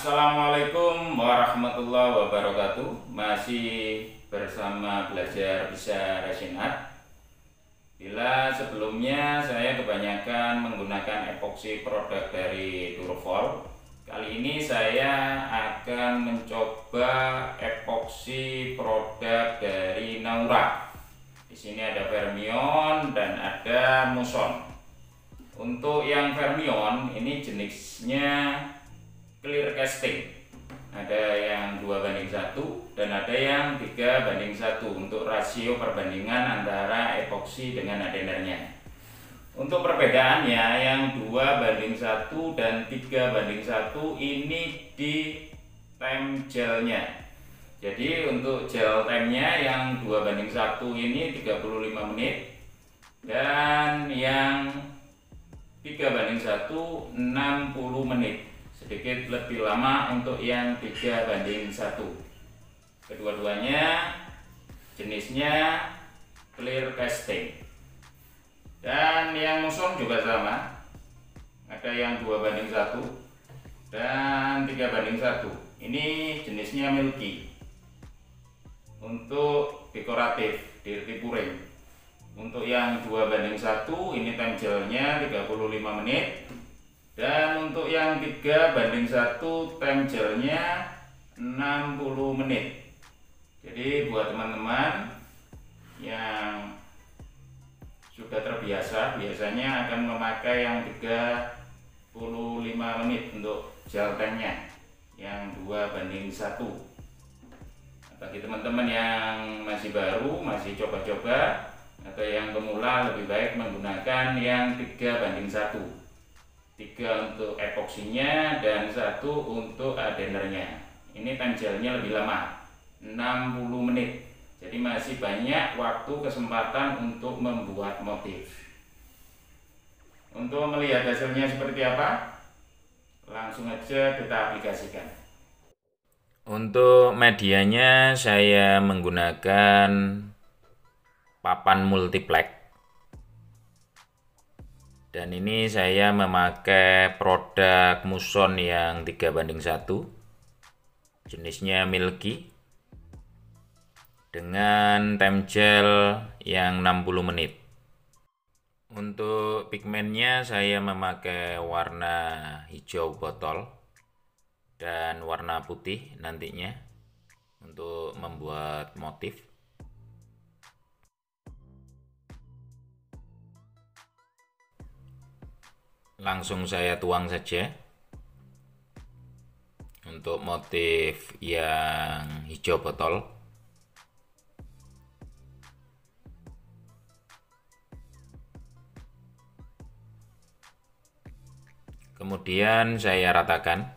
Assalamualaikum warahmatullahi wabarakatuh. Masih bersama belajar bisa Racing Art. Bila sebelumnya saya kebanyakan menggunakan epoksi produk dari Durofol, kali ini saya akan mencoba epoksi produk dari Naura. Di sini ada Fermion dan ada Muson. Untuk yang Fermion ini jenisnya clear casting, ada yang 2:1 dan ada yang 3:1 untuk rasio perbandingan antara epoksi dengan adenernya. Untuk perbedaannya yang 2:1 dan 3:1 ini di time gelnya. Jadi untuk gel time-nya yang 2:1 ini 35 menit dan yang 3:1 60 menit. Sedikit lebih lama untuk yang 3:1. Kedua-duanya jenisnya clear casting. Dan yang Muson juga sama, ada yang 2:1 dan 3:1. Ini jenisnya milky untuk dekoratif dirty puring. Untuk yang 2:1 ini time gelnya 35 menit. Dan untuk yang 3:1 time gelnya 60 menit. Jadi buat teman-teman yang sudah terbiasa biasanya akan memakai yang 35 menit untuk gel time-nya yang 2:1. Bagi teman-teman yang masih baru, masih coba-coba atau yang pemula, lebih baik menggunakan yang 3:1. 3 untuk epoksinya dan 1 untuk adenernya. Ini time gelnya lebih lama, 60 menit. Jadi masih banyak waktu kesempatan untuk membuat motif. Untuk melihat hasilnya seperti apa, langsung aja kita aplikasikan. Untuk medianya saya menggunakan papan multiplex. Dan ini saya memakai produk Muson yang 3:1, jenisnya milky, dengan time gel yang 60 menit. Untuk pigmennya saya memakai warna hijau botol dan warna putih nantinya untuk membuat motif. Langsung saya tuang saja untuk motif yang hijau botol. Kemudian saya ratakan.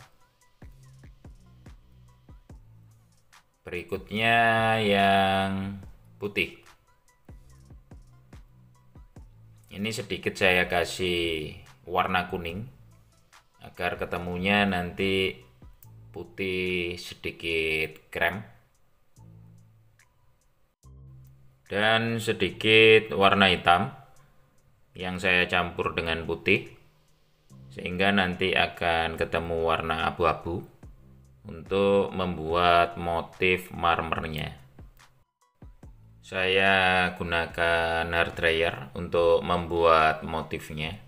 Berikutnya yang putih. Ini sedikit saya kasih warna kuning agar ketemunya nanti putih sedikit krem dan sedikit warna hitam yang saya campur dengan putih sehingga nanti akan ketemu warna abu-abu untuk membuat motif marmernya. Saya gunakan hair dryer untuk membuat motifnya.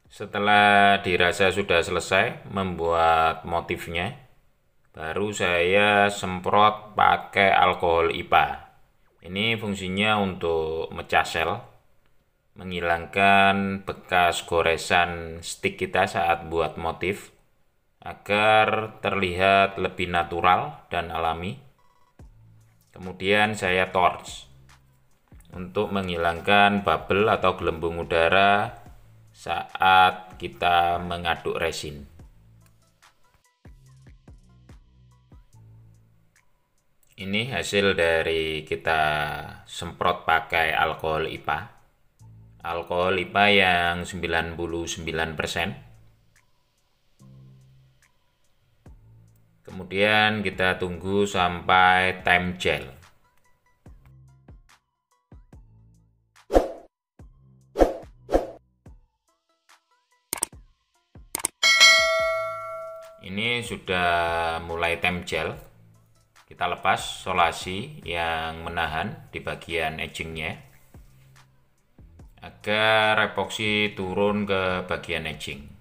Setelah dirasa sudah selesai membuat motifnya, baru saya semprot pakai alkohol IPA. Ini fungsinya untuk mecah sel, menghilangkan bekas goresan stick kita saat buat motif, agar terlihat lebih natural dan alami. Kemudian saya torch untuk menghilangkan bubble atau gelembung udara saat kita mengaduk resin. Ini hasil dari kita semprot pakai alkohol IPA. Alkohol IPA yang 99%. Kemudian kita tunggu sampai time gel. Ini sudah mulai time gel. Kita lepas solasi yang menahan di bagian edgingnya agar epoksi turun ke bagian edging.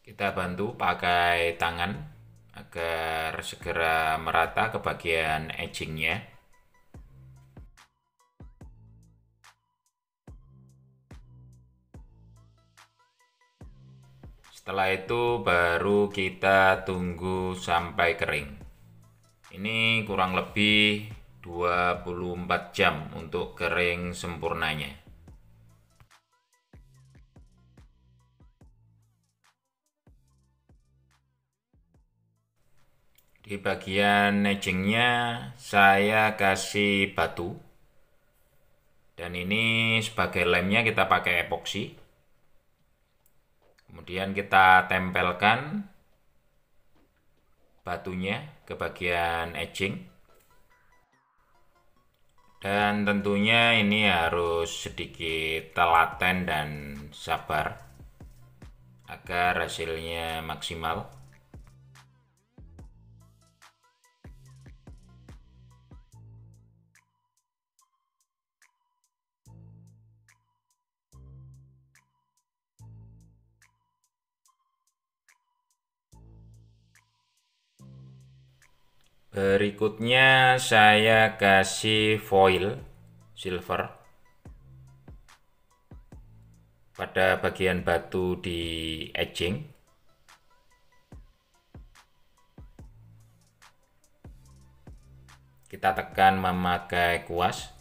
Kita bantu pakai tangan agar segera merata ke bagian edgingnya. Setelah itu baru kita tunggu sampai kering. Ini kurang lebih 24 jam untuk kering sempurnanya. Di bagian edgingnya saya kasih batu, dan ini sebagai lemnya kita pakai epoksi. Kemudian kita tempelkan batunya ke bagian edging, dan tentunya ini harus sedikit telaten dan sabar agar hasilnya maksimal. Berikutnya saya kasih foil silver pada bagian batu di edging. Kita tekan memakai kuas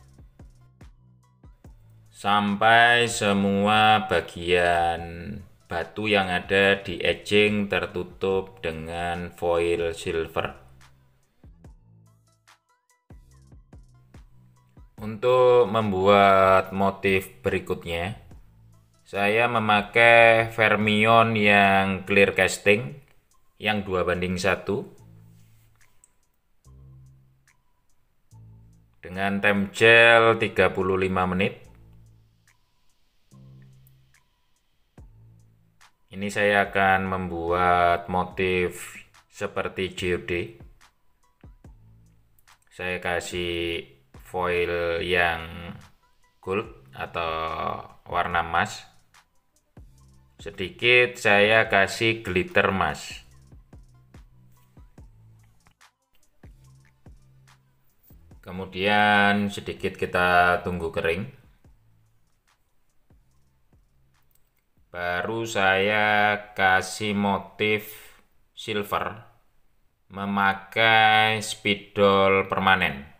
sampai semua bagian batu yang ada di edging tertutup dengan foil silver. Untuk membuat motif berikutnya, saya memakai Vermion yang clear casting yang 2:1 dengan time gel 35 menit. Ini saya akan membuat motif seperti geode. Saya kasih foil yang gold atau warna emas. Sedikit saya kasih glitter emas. Kemudian sedikit kita tunggu kering. Baru saya kasih motif silver memakai spidol permanen.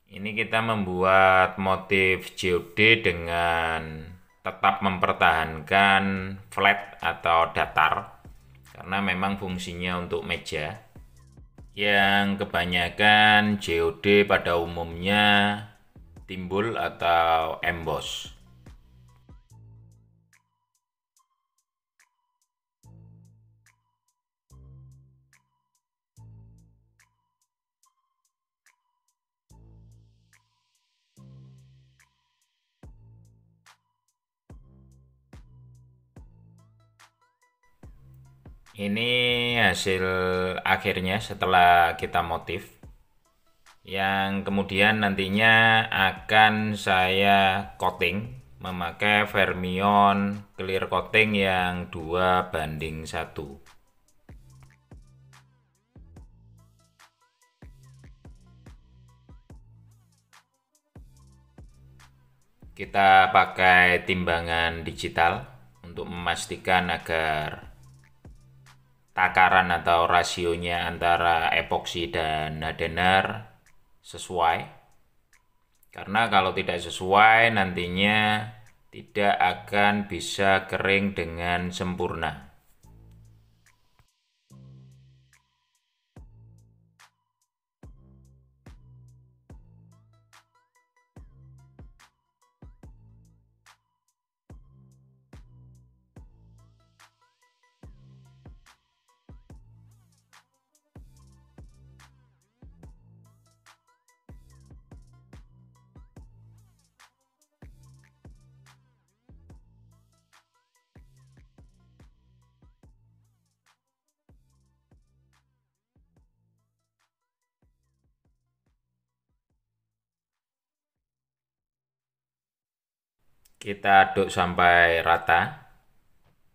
Ini kita membuat motif geode dengan tetap mempertahankan flat atau datar, karena memang fungsinya untuk meja. Yang kebanyakan geode pada umumnya timbul atau emboss. Ini hasil akhirnya setelah kita motif, yang kemudian nantinya akan saya coating memakai Vermion clear coating yang 2:1. Kita pakai timbangan digital untuk memastikan agar takaran atau rasionya antara epoksi dan hardener sesuai. Karena kalau tidak sesuai nantinya tidak akan bisa kering dengan sempurna. Kita aduk sampai rata.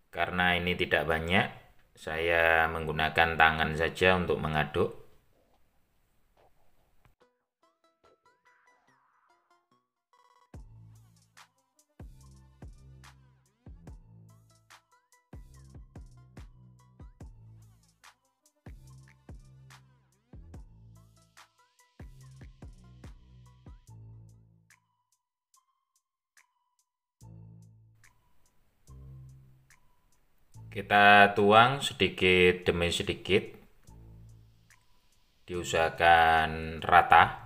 Karena ini tidak banyak, saya menggunakan tangan saja untuk mengaduk. Kita tuang sedikit demi sedikit, diusahakan rata.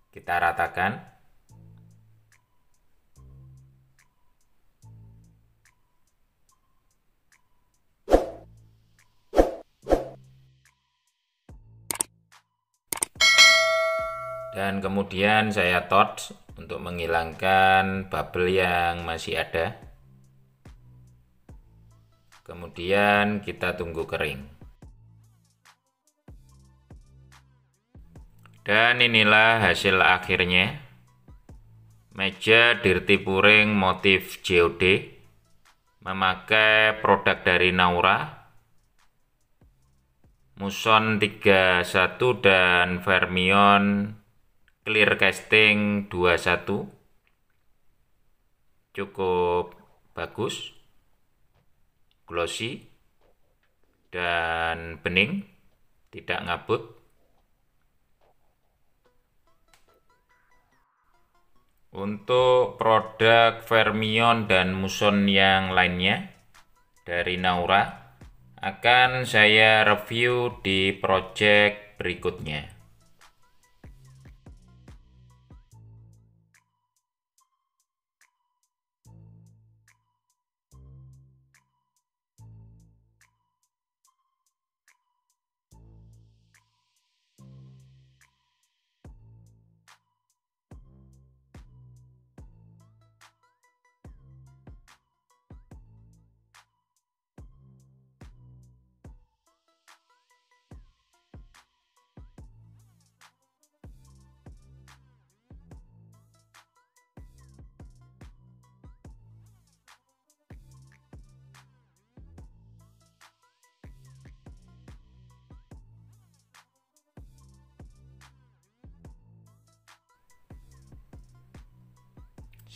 Kita ratakan. Dan kemudian saya torch untuk menghilangkan bubble yang masih ada. Kemudian kita tunggu kering. Dan inilah hasil akhirnya. Meja Dirty Puring motif JOD memakai produk dari Naura, Muson 31 dan Fermion Clear Casting 21. Cukup bagus, glossy, dan bening, tidak ngabut. Untuk produk Fermion dan Muson yang lainnya dari Naura akan saya review di project berikutnya.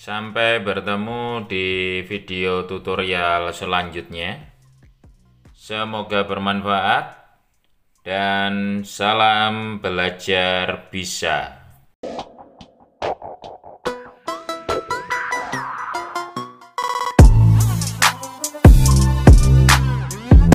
Sampai bertemu di video tutorial selanjutnya. Semoga bermanfaat dan salam belajar bisa.